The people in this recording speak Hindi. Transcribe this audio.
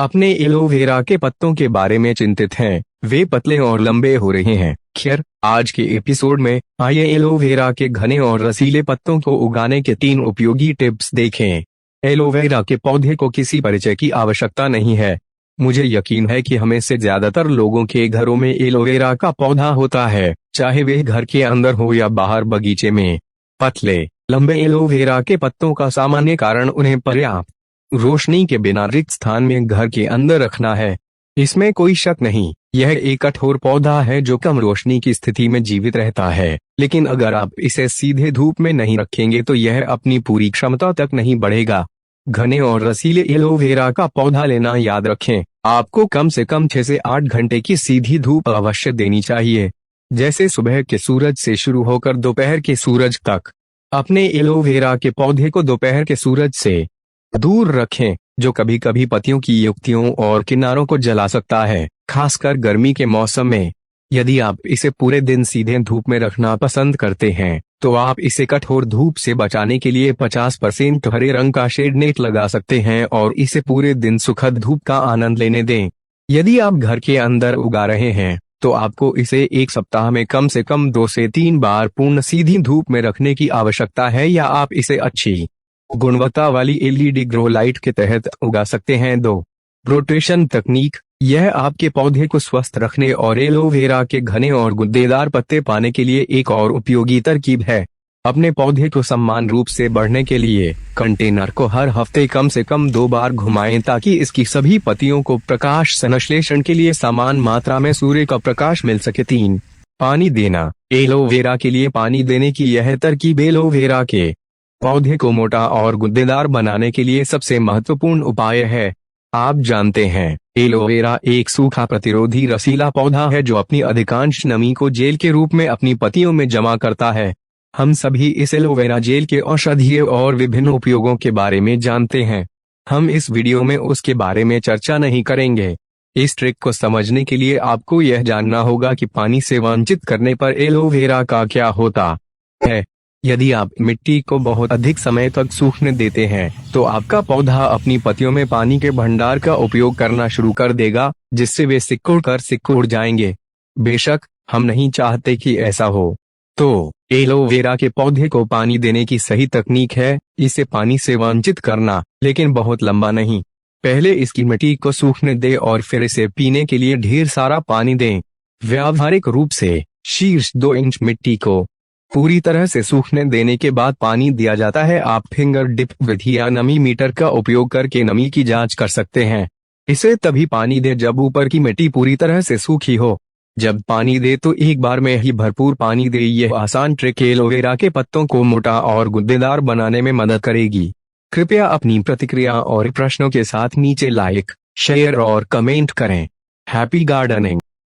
अपने एलोवेरा के पत्तों के बारे में चिंतित हैं, वे पतले और लंबे हो रहे हैं। खैर, आज के एपिसोड में आइए एलोवेरा के घने और रसीले पत्तों को उगाने के 3 उपयोगी टिप्स देखें। एलोवेरा के पौधे को किसी परिचय की आवश्यकता नहीं है। मुझे यकीन है कि हमें से ज्यादातर लोगों के घरों में एलोवेरा का पौधा होता है, चाहे वे घर के अंदर हो या बाहर बगीचे में। पतले, लंबे एलोवेरा के पत्तों का सामान्य कारण उन्हें पर्याप्त रोशनी के बिना रिक्त स्थान में घर के अंदर रखना है। इसमें कोई शक नहीं, यह एक कठोर पौधा है जो कम रोशनी की स्थिति में जीवित रहता है, लेकिन अगर आप इसे सीधे धूप में नहीं रखेंगे तो यह अपनी पूरी क्षमता तक नहीं बढ़ेगा। घने और रसीले एलोवेरा का पौधा लेना याद रखें, आपको कम से कम 6 से 8 घंटे की सीधी धूप अवश्य देनी चाहिए, जैसे सुबह के सूरज से शुरू होकर दोपहर के सूरज तक। अपने एलोवेरा के पौधे को दोपहर के सूरज से दूर रखें, जो कभी कभी पत्तियों की युक्तियों और किनारों को जला सकता है, खासकर गर्मी के मौसम में। यदि आप इसे पूरे दिन सीधे धूप में रखना पसंद करते हैं, तो आप इसे कठोर धूप से बचाने के लिए 50% हरे रंग का शेड नेट लगा सकते हैं और इसे पूरे दिन सुखद धूप का आनंद लेने दें। यदि आप घर के अंदर उगा रहे हैं, तो आपको इसे एक सप्ताह में कम से कम 2 से 3 बार पूर्ण सीधी धूप में रखने की आवश्यकता है, या आप इसे अच्छी गुणवत्ता वाली एलईडी ग्रो लाइट के तहत उगा सकते हैं। 2. रोटेशन तकनीक, यह आपके पौधे को स्वस्थ रखने और एलोवेरा के घने और गुद्देदार पत्ते पाने के लिए एक और उपयोगी तरकीब है। अपने पौधे को समान रूप से बढ़ने के लिए कंटेनर को हर हफ्ते कम से कम 2 बार घुमाएं, ताकि इसकी सभी पत्तियों को प्रकाश संश्लेषण के लिए समान मात्रा में सूर्य का प्रकाश मिल सके। 3. पानी देना, एलोवेरा के लिए पानी देने की यह तरकीब एलोवेरा के पौधे को मोटा और गुद्देदार बनाने के लिए सबसे महत्वपूर्ण उपाय है। आप जानते हैं, एलोवेरा एक सूखा प्रतिरोधी रसीला पौधा है जो अपनी अधिकांश नमी को जेल के रूप में अपनी पत्तियों में जमा करता है। हम सभी इस एलोवेरा जेल के औषधीय और विभिन्न उपयोगों के बारे में जानते हैं। हम इस वीडियो में उसके बारे में चर्चा नहीं करेंगे। इस ट्रिक को समझने के लिए आपको यह जानना होगा कि पानी से वंचित करने पर एलोवेरा का क्या होता है। यदि आप मिट्टी को बहुत अधिक समय तक सूखने देते हैं, तो आपका पौधा अपनी पत्तियों में पानी के भंडार का उपयोग करना शुरू कर देगा, जिससे वे सिकुड़ जाएंगे। बेशक हम नहीं चाहते कि ऐसा हो। तो एलोवेरा के पौधे को पानी देने की सही तकनीक है इसे पानी से वंचित करना, लेकिन बहुत लंबा नहीं। पहले इसकी मिट्टी को सूखने दें और फिर इसे पीने के लिए ढेर सारा पानी दें। व्यावहारिक रूप से शीर्ष 2 इंच मिट्टी को पूरी तरह से सूखने देने के बाद पानी दिया जाता है। आप फिंगर डिप विधि या नमी मीटर का उपयोग करके नमी की जांच कर सकते हैं। इसे तभी पानी दे जब ऊपर की मिट्टी पूरी तरह से सूखी हो। जब पानी दे तो एक बार में ही भरपूर पानी दे। यह आसान ट्रिक एलोवेरा के पत्तों को मोटा और गुद्देदार बनाने में मदद करेगी। कृपया अपनी प्रतिक्रिया और प्रश्नों के साथ नीचे लाइक, शेयर और कमेंट करें। Happy gardening.